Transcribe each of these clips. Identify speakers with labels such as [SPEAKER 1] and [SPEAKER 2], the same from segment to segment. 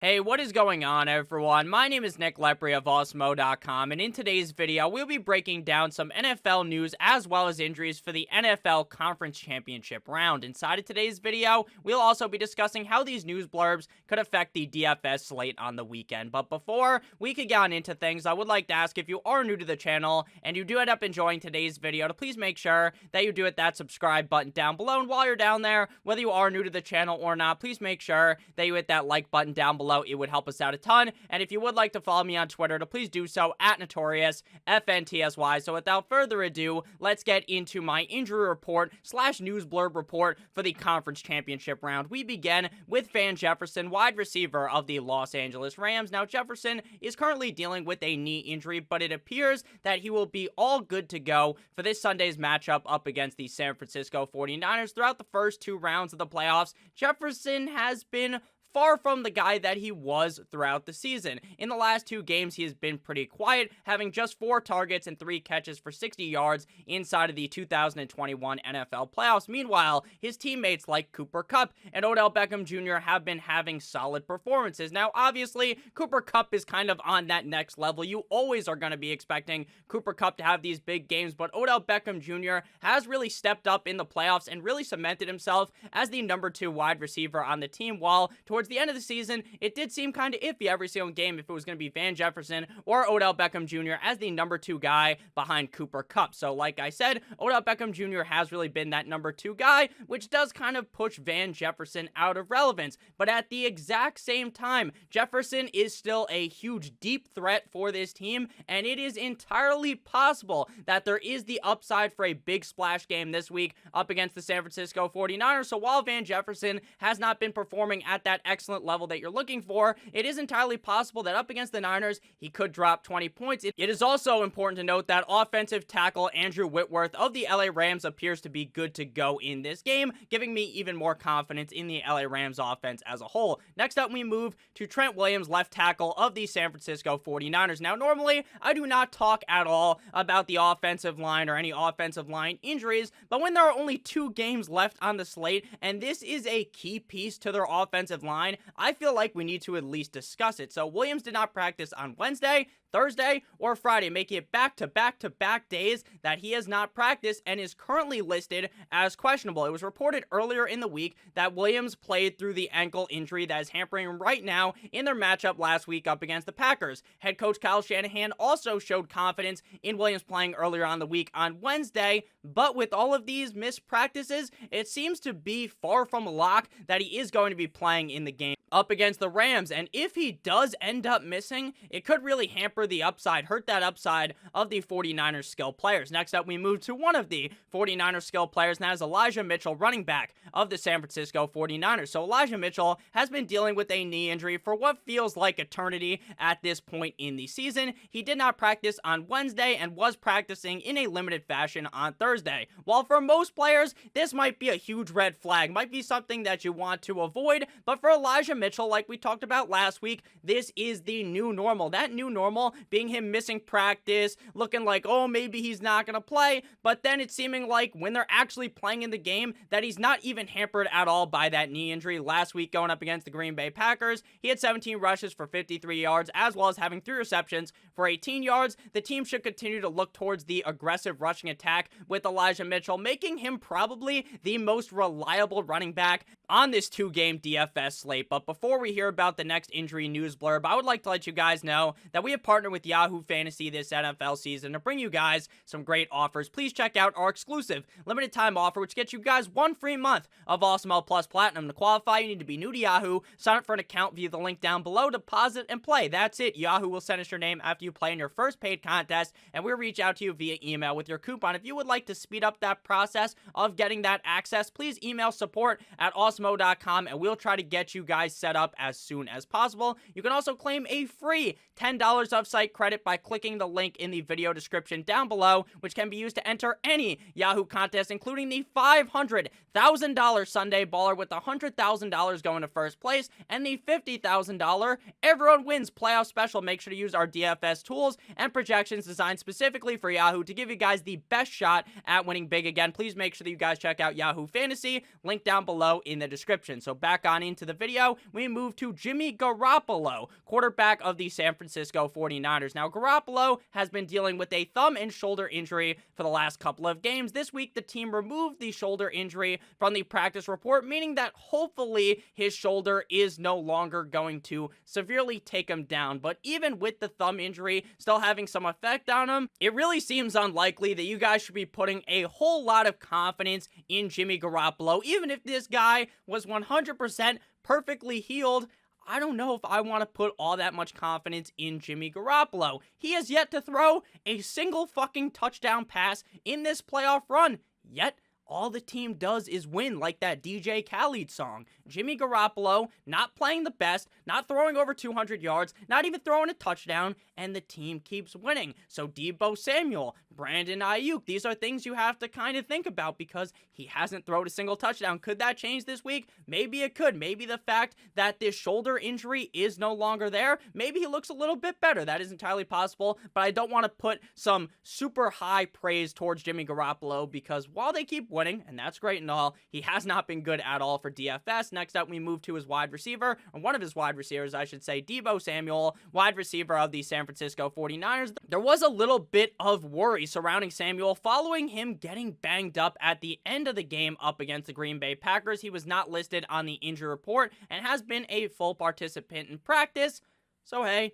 [SPEAKER 1] Hey, what is going on, everyone? My name is Lepri of Awesemo.com, and in today's video, we'll be breaking down some NFL news as well as injuries for the NFL Conference Championship round. Inside of today's video, we'll also be discussing how these news blurbs could affect the DFS slate on the weekend. But before we could get on into things, I would like to ask, if you are new to the channel and you do end up enjoying today's video, to please make sure that you do hit that subscribe button down below. And while you're down there, whether you are new to the channel or not, please make sure that you hit that like button down below. It would help us out a ton. And if you would like to follow me on Twitter, to please do so at NotoriousFNTSY. So without further ado, let's get into my injury report / news blurb report for the conference championship round. We begin with Van Jefferson, wide receiver of the Los Angeles Rams. Now, Jefferson is currently dealing with a knee injury, but it appears that he will be all good to go for this Sunday's matchup up against the San Francisco 49ers. Throughout the first two rounds of the playoffs, Jefferson has been far from the guy that he was throughout the season. In the last two games, he has been pretty quiet, having just 4 targets and 3 catches for 60 yards inside of the 2021 NFL playoffs. Meanwhile, his teammates like Cooper Kupp and Odell Beckham Jr. have been having solid performances. Now, obviously, Cooper Kupp is kind of on that next level. You always are going to be expecting Cooper Kupp to have these big games, but Odell Beckham Jr. has really stepped up in the playoffs and really cemented himself as the number 2 wide receiver on the team, while towards the end of the season, it did seem kind of iffy every single game if it was going to be Van Jefferson or Odell Beckham Jr. as the number 2 guy behind Cooper Kupp. So like I said, Odell Beckham Jr. has really been that number 2 guy, which does kind of push Van Jefferson out of relevance. But at the exact same time, Jefferson is still a huge deep threat for this team, and it is entirely possible that there is the upside for a big splash game this week up against the San Francisco 49ers. So while Van Jefferson has not been performing at that excellent level that you're looking for, it is entirely possible that up against the Niners, he could drop 20 points. It is also important to note that offensive tackle Andrew Whitworth of the LA Rams appears to be good to go in this game, giving me even more confidence in the LA Rams offense as a whole. Next up, we move to Trent Williams, left tackle of the San Francisco 49ers. Now, normally, I do not talk at all about the offensive line or any offensive line injuries, but when there are only 2 games left on the slate, and this is a key piece to their offensive line, I feel like we need to at least discuss it. So Williams did not practice on Wednesday, Thursday, or Friday, making it back-to-back-to-back days that he has not practiced and is currently listed as questionable. It was reported earlier in the week that Williams played through the ankle injury that is hampering him right now in their matchup last week up against the Packers. Head coach Kyle Shanahan also showed confidence in Williams playing earlier on the week on Wednesday, but with all of these missed practices, it seems to be far from a lock that he is going to be playing in the game up against the Rams. And if he does end up missing, it could really hamper the upside, hurt that upside of the 49ers skill players. Next up, we move to one of the 49ers skill players, and that is Elijah Mitchell, running back of the San Francisco 49ers. So Elijah Mitchell has been dealing with a knee injury for what feels like eternity at this point in the season. He did not practice on Wednesday and was practicing in a limited fashion on Thursday. While for most players, this might be a huge red flag, might be something that you want to avoid, but for Elijah Mitchell, like we talked about last week, this is the new normal. That new normal being him missing practice, looking like, oh, maybe he's not going to play, but then it's seeming like when they're actually playing in the game that he's not even hampered at all by that knee injury. Last week, going up against the Green Bay Packers, he had 17 rushes for 53 yards, as well as having 3 receptions for 18 yards. The team should continue to look towards the aggressive rushing attack with Elijah Mitchell, making him probably the most reliable running back on this 2-game DFS slate. But before we hear about the next injury news blurb, I would like to let you guys know that we have partnered with Yahoo Fantasy this NFL season to bring you guys some great offers. Please check out our exclusive limited time offer, which gets you guys 1 free month of Awesemo Plus Platinum. To qualify, you need to be new to Yahoo, sign up for an account via the link down below, deposit, and play. That's it. Yahoo will send us your name after you play in your first paid contest, and we'll reach out to you via email with your coupon. If you would like to speed up that process of getting that access, please email support@awesemo.com, and we'll try to get you guys set up as soon as possible. You can also claim a free $10 of website credit by clicking the link in the video description down below, which can be used to enter any Yahoo contest, including the $500,000 Sunday Baller with $100,000 going to first place, and the $50,000 Everyone Wins playoff special. Make sure to use our DFS tools and projections designed specifically for Yahoo to give you guys the best shot at winning big again. Please make sure that you guys check out Yahoo Fantasy, link down below in the description. So back on into the video, we move to Jimmy Garoppolo, quarterback of the San Francisco 49ers. Now, Garoppolo has been dealing with a thumb and shoulder injury for the last couple of games. This week, the team removed the shoulder injury from the practice report, meaning that hopefully his shoulder is no longer going to severely take him down. But even with the thumb injury still having some effect on him, it really seems unlikely that you guys should be putting a whole lot of confidence in Jimmy Garoppolo. Even if this guy was 100% perfectly healed, I don't know if I want to put all that much confidence in Jimmy Garoppolo. He has yet to throw a single fucking touchdown pass in this playoff run, yet all the team does is win, like that DJ Khaled song. Jimmy Garoppolo not playing the best, not throwing over 200 yards, not even throwing a touchdown, and the team keeps winning. So Deebo Samuel, Brandon Ayuk, these are things you have to kind of think about because he hasn't thrown a single touchdown. Could that change this week? Maybe it could. Maybe the fact that this shoulder injury is no longer there, maybe he looks a little bit better. That is entirely possible, but I don't want to put some super high praise towards Jimmy Garoppolo because while they keep winning, and that's great and all, he has not been good at all for DFS. Next up, we move to his wide receiver, or one of his wide receivers, I should say, Deebo Samuel, wide receiver of the San Francisco 49ers. There was a little bit of worry surrounding Samuel following him getting banged up at the end of the game up against the Green Bay Packers. He was not listed on the injury report and has been a full participant in practice. So, hey,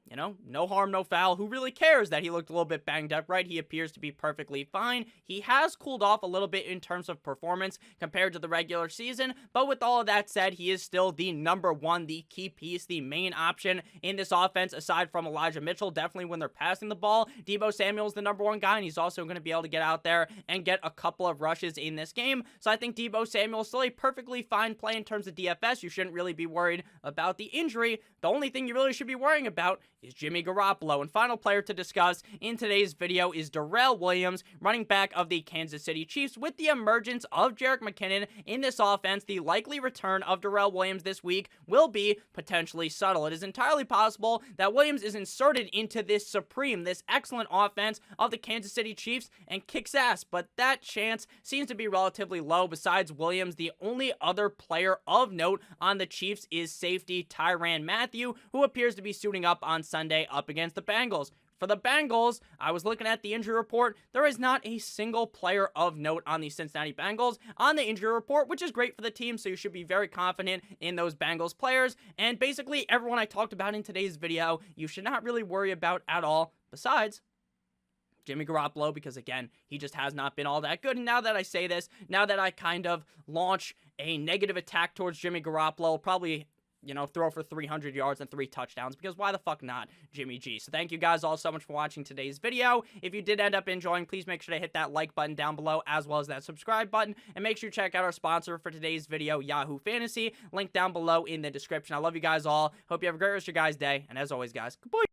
[SPEAKER 1] you know, no harm, no foul. Who really cares that he looked a little bit banged up, right? He appears to be perfectly fine. He has cooled off a little bit in terms of performance compared to the regular season, but with all of that said, he is still the number one, the key piece, the main option in this offense, aside from Elijah Mitchell. Definitely when they're passing the ball, Deebo Samuel's the number one guy, and he's also going to be able to get out there and get a couple of rushes in this game. So I think Deebo Samuel is still a perfectly fine play in terms of DFS. You shouldn't really be worried about the injury. The only thing you really should be worrying about is Jimmy Garoppolo. And final player to discuss in today's video is Darrel Williams, running back of the Kansas City Chiefs. With the emergence of Jerick McKinnon in this offense, the likely return of Darrel Williams this week will be potentially subtle. It is entirely possible that Williams is inserted into this excellent offense of the Kansas City Chiefs and kicks ass, but that chance seems to be relatively low. Besides Williams, the only other player of note on the Chiefs is safety Tyrann Mathieu, who appears to be suiting up on Sunday up against the Bengals. For the Bengals, I was looking at the injury report. There is not a single player of note on the Cincinnati Bengals on the injury report, which is great for the team, so you should be very confident in those Bengals players. And basically, everyone I talked about in today's video, you should not really worry about at all, besides Jimmy Garoppolo, because again, he just has not been all that good. And now that I say this, now that I kind of launch a negative attack towards Jimmy Garoppolo, probably, you know, throw for 300 yards and 3 touchdowns, because why the fuck not, Jimmy G? So thank you guys all so much for watching today's video. If you did end up enjoying, please make sure to hit that like button down below, as well as that subscribe button, and make sure you check out our sponsor for today's video, Yahoo Fantasy, link down below in the description. I love you guys all. Hope you have a great rest of your guys' day, and as always, guys, goodbye.